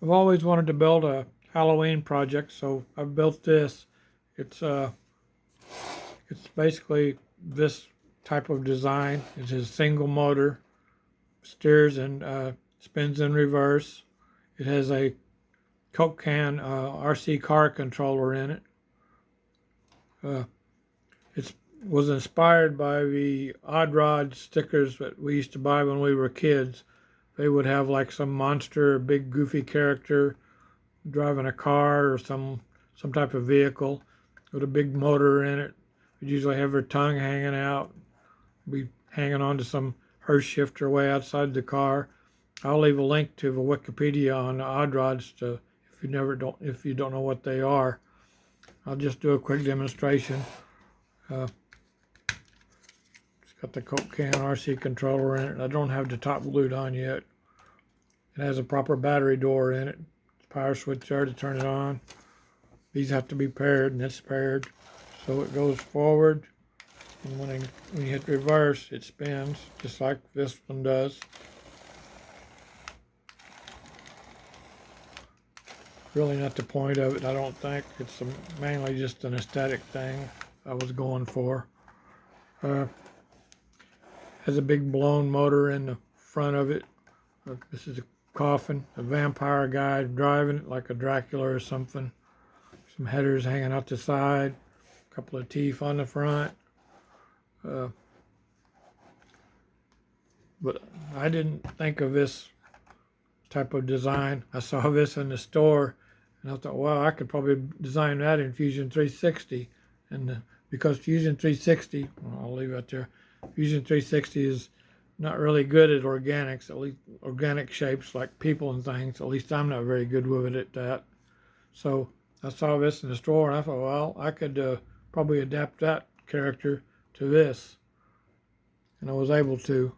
I've always wanted to build a Halloween project, so I've built this. It's it's basically this type of design. It's a single motor, steers and spins in reverse. It has a Coke can RC car controller in it. Uh, it was inspired by the Odd Rod stickers that we used to buy when we were kids. They would have like some monster, big goofy character driving a car or some type of vehicle with a big motor in it. We'd usually have her tongue hanging out, be hanging on to some Hurst shifter way outside the car. I'll leave a link to the Wikipedia on the odd rods to if you don't know what they are. I'll just do a quick demonstration. Uh, it's got the Coke can RC controller in it. I don't have the top glued on yet. It has a proper battery door in it. Power switch there to turn it on. These have to be paired, and it's paired. So it goes forward, and when you hit reverse, it spins, just like this one does. Really not the point of it, I don't think. It's mainly just an aesthetic thing I was going for. Has a big blown motor in the front of it. This is a coffin, a vampire guy driving it like a Dracula or something. Some headers hanging out the side, a couple of teeth on the front. But I didn't think of this type of design. I saw this in the store and I thought, wow, I could probably design that in Fusion 360. And because Fusion 360, well, I'll leave it there. Fusion 360 is not really good at organics, at least organic shapes like people and things. At least I'm not very good with it at that. So I saw this in the store and I thought, well, I could probably adapt that character to this. And I was able to.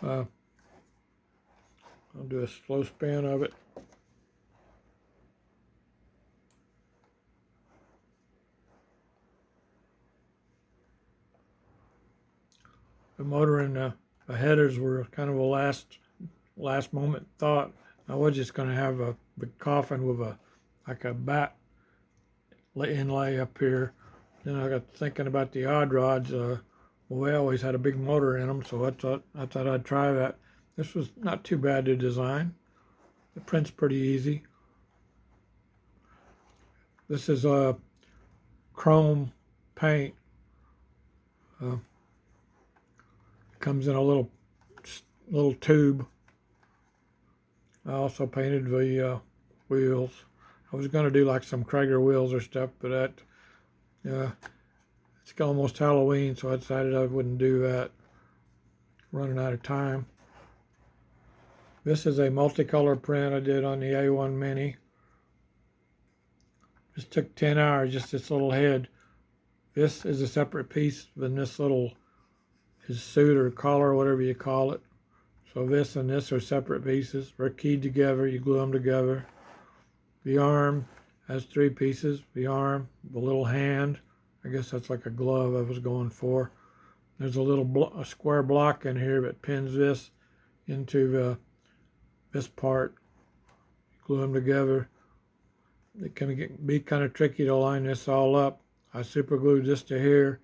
I'll do a slow span of it. The motor and the headers were kind of a last moment thought. I was just going to have a big coffin with like a bat inlay up here. Then I got thinking about the odd rods. Well, they always had a big motor in them, so I thought I'd try that. This was not too bad to design. The print's pretty easy. This is a chrome paint. Comes in a little tube. I also painted the wheels. I was going to do like some Krager wheels or stuff, but it's almost Halloween, so I decided I wouldn't do that. Running out of time. This is a multicolor print I did on the A1 Mini. This took 10 hours, just this little head. This is a separate piece than this little his suit or collar, whatever you call it. So this and this are separate pieces. They're keyed together. You glue them together. The arm has 3 pieces. The arm, the little hand. I guess that's like a glove I was going for. There's a square block in here that pins this into this part. Glue them together. It can be kind of tricky to line this all up. I super glued this to here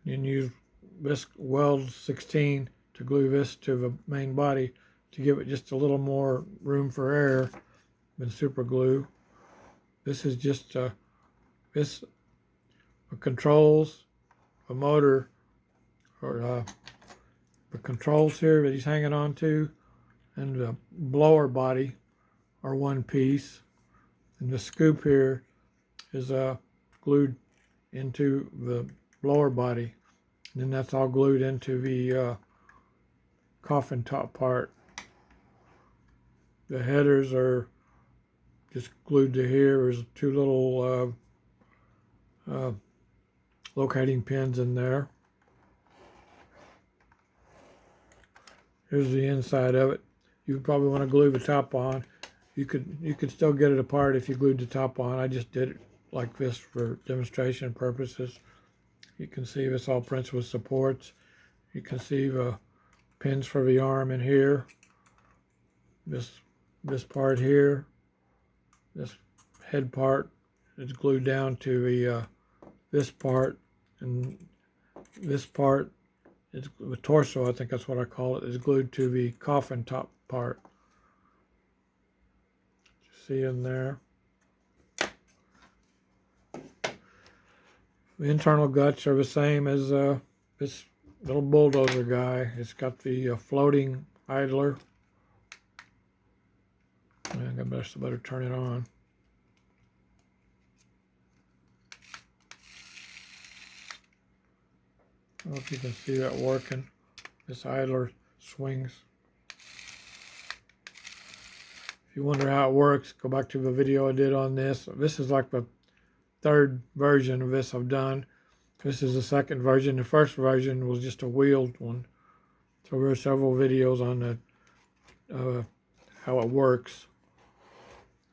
and use this weld 16 to glue this to the main body to give it just a little more room for air than super glue. This is just this controls a motor or the controls here that he's hanging on to, and the blower body are one piece, and the scoop here is glued into the blower body. And then that's all glued into the coffin top part. The headers are just glued to here. There's 2 little locating pins in there. Here's the inside of it. You probably want to glue the top on. You could still get it apart if you glued the top on. I just did it like this for demonstration purposes. You can see this all prints with supports. You can see the pins for the arm in here. This this part here, this head part is glued down to the this part, and this part is the torso, I think that's what I call it, is glued to the coffin top part. See in there. The internal guts are the same as this little bulldozer guy. It's got the floating idler. I better turn it on. I don't know if you can see that working. This idler swings. If you wonder how it works, go back to the video I did on this. This is like the third version of this I've done. This is the second version. The first version was just a wheeled one. So there are several videos on the how it works.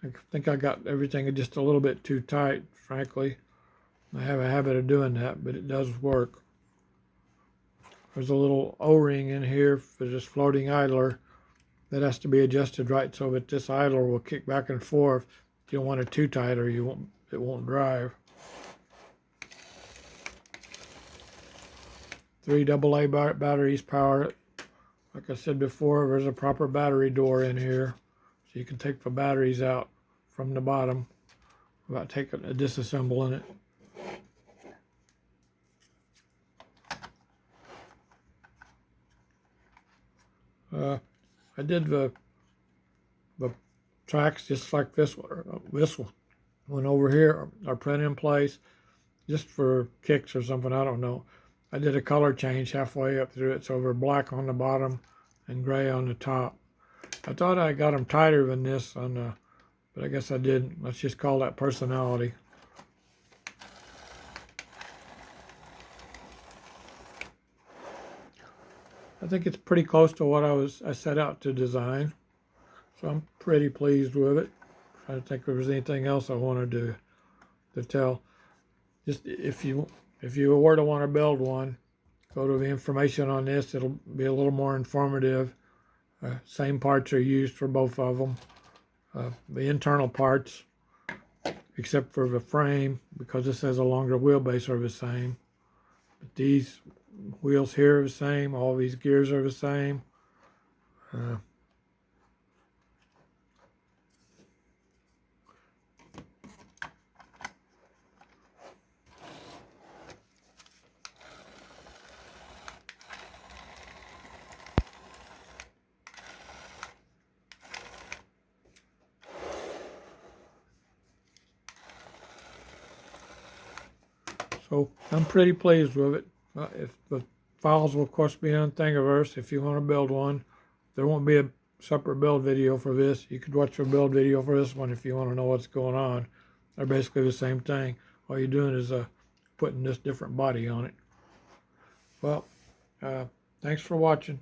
I think I got everything just a little bit too tight, frankly. I have a habit of doing that, but it does work. There's a little O-ring in here for this floating idler that has to be adjusted right so that this idler will kick back and forth. You don't want it too tight or it won't drive. 3 AA batteries power it. Like I said before, there's a proper battery door in here, so you can take the batteries out from the bottom without disassembling it. I did the tracks just like this one over here are print in place just for kicks or something, I don't know. I did a color change halfway up through it, so they're black on the bottom and gray on the top. I thought I got them tighter than this but I guess I didn't. Let's just call that personality. I think it's pretty close to what I set out to design, so I'm pretty pleased with it. I don't think if there's anything else I wanted to tell. Just if you were to want to build one, go to the information on this. It'll be a little more informative. Same parts are used for both of them. The internal parts, except for the frame, because this has a longer wheelbase, are the same. But these wheels here are the same. All these gears are the same. So I'm pretty pleased with it. If the files will of course be on Thingiverse if you want to build one. There won't be a separate build video for this. You could watch a build video for this one if you want to know what's going on. They're basically the same thing. All you're doing is putting this different body on it. Well, thanks for watching.